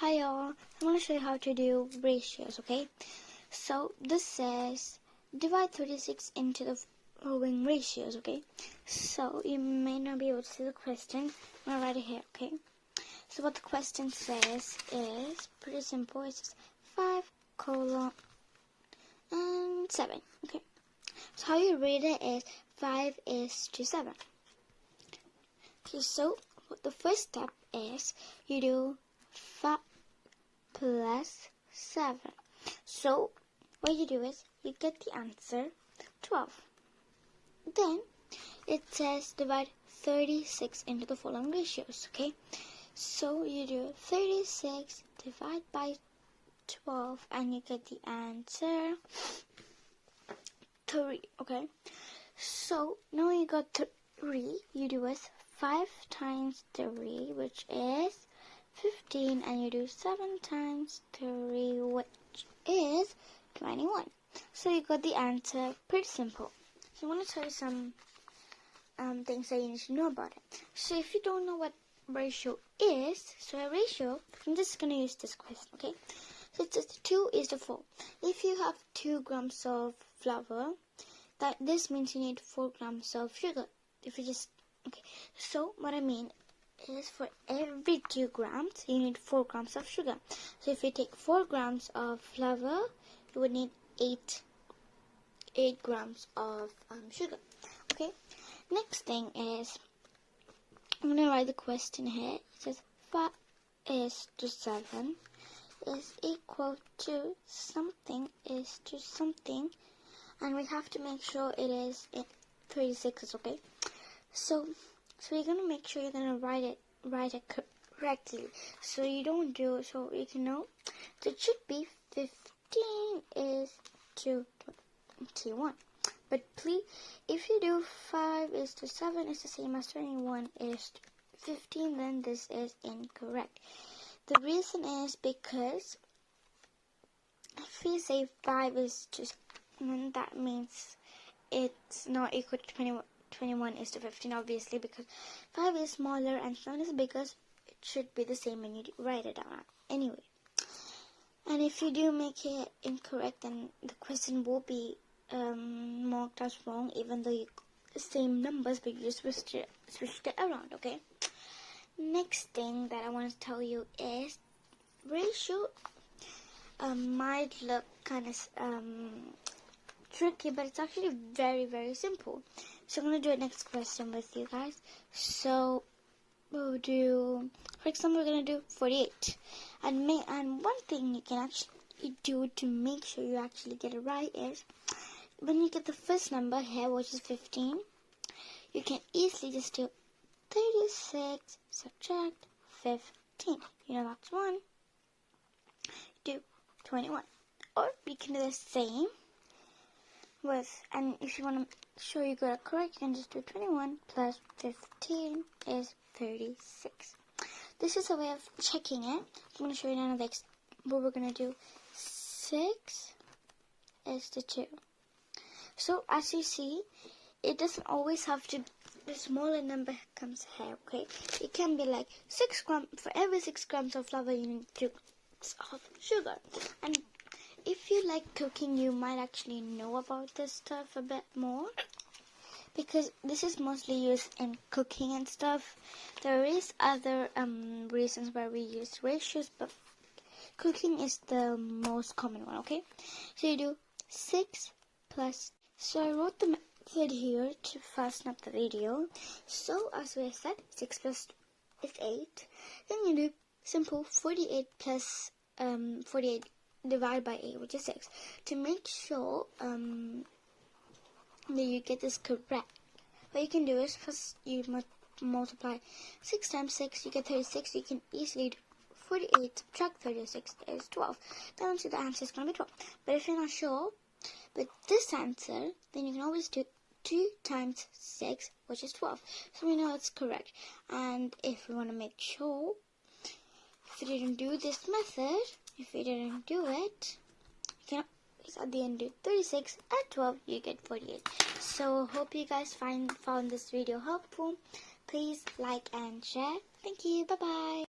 Hi y'all, I'm going to show you how to do ratios, okay? So this says divide 36 into the following ratios, okay? So you may not be able to see the question. I'm going to write it here, okay? So what the question says is pretty simple. It says 5 colon and 7, okay? So how you read it is 5 is to 7. Okay, so the first step is you do 5 plus 7. So what you do is you get the answer 12. Then it says divide 36 into the following ratios, okay? So you do 36 divide by 12 and you get the answer 3, okay? So now you got 3, you do is 5 times 3, which is 15, and you do 7 times 3, which is 21. So you got the answer. Pretty simple. So I want to tell you some things that you need to know about it. So if you don't know what ratio is, so a ratio, I'm just going to use this question, okay? So it says 2:4. If you have 2 grams of flour, this means you need 4 grams of sugar. If you just, okay, so what I mean is for every 2 grams, you need 4 grams of sugar. So if you take 4 grams of flour, you would need 8 grams of sugar. Okay, next thing is, I'm going to write the question here. It says 5 is to 7 is equal to something is to something, and we have to make sure it is 36, okay? So you're gonna make sure you're gonna write it correctly. So you don't do it, so you can know. So it should be 15 is to 21. But please, if you do 5 is to 7 is the same as 21 is to 15, then this is incorrect. The reason is because if you say 5 is to 7, that means it's not equal to 21. 21 is to 15, obviously, because 5 is smaller and 7 is bigger. It should be the same when you write it down anyway. And if you do make it incorrect, then the question will be marked as wrong, even though you the same numbers, but you just switched it around, okay? Next thing that I want to tell you is ratio might look kind of tricky, but it's actually very, very simple. So I'm going to do a next question with you guys. So we'll do, for example, we're going to do 48. And one thing you can actually do to make sure you actually get it right is, when you get the first number here, which is 15, you can easily just do 36 subtract 15. You know that's 1. Do 21. Or you can do the same with, and if you want to show you got it correct, you can just do 21 plus 15 is 36. This is a way of checking it. I'm going to show you now what we're going to do. 6 is to 2. So as you see, it doesn't always have to, the smaller number comes here, okay? It can be like 6 grams, for every 6 grams of flour you need 2 grams of sugar. And if you like cooking, you might actually know about this stuff a bit more, because this is mostly used in cooking and stuff. There is other reasons why we use ratios, but cooking is the most common one, okay? So you do 6 plus. So I wrote the method here to fasten up the video. So as we said, 6 plus is 8. Then you do simple 48 plus 48 divided by 8, which is 6. To make sure that you get this correct, what you can do is first you multiply 6 times 6, you get 36. You can easily do 48 subtract 36 is 12. Then the answer is going to be 12. But if you're not sure with this answer, then you can always do 2 times 6, which is 12. So we know it's correct. And if we want to make sure, if you didn't do this method, if you didn't do it, you can at the end do 36 and 12, you get 48. So hope you guys found this video helpful. Please like and share. Thank you. Bye bye.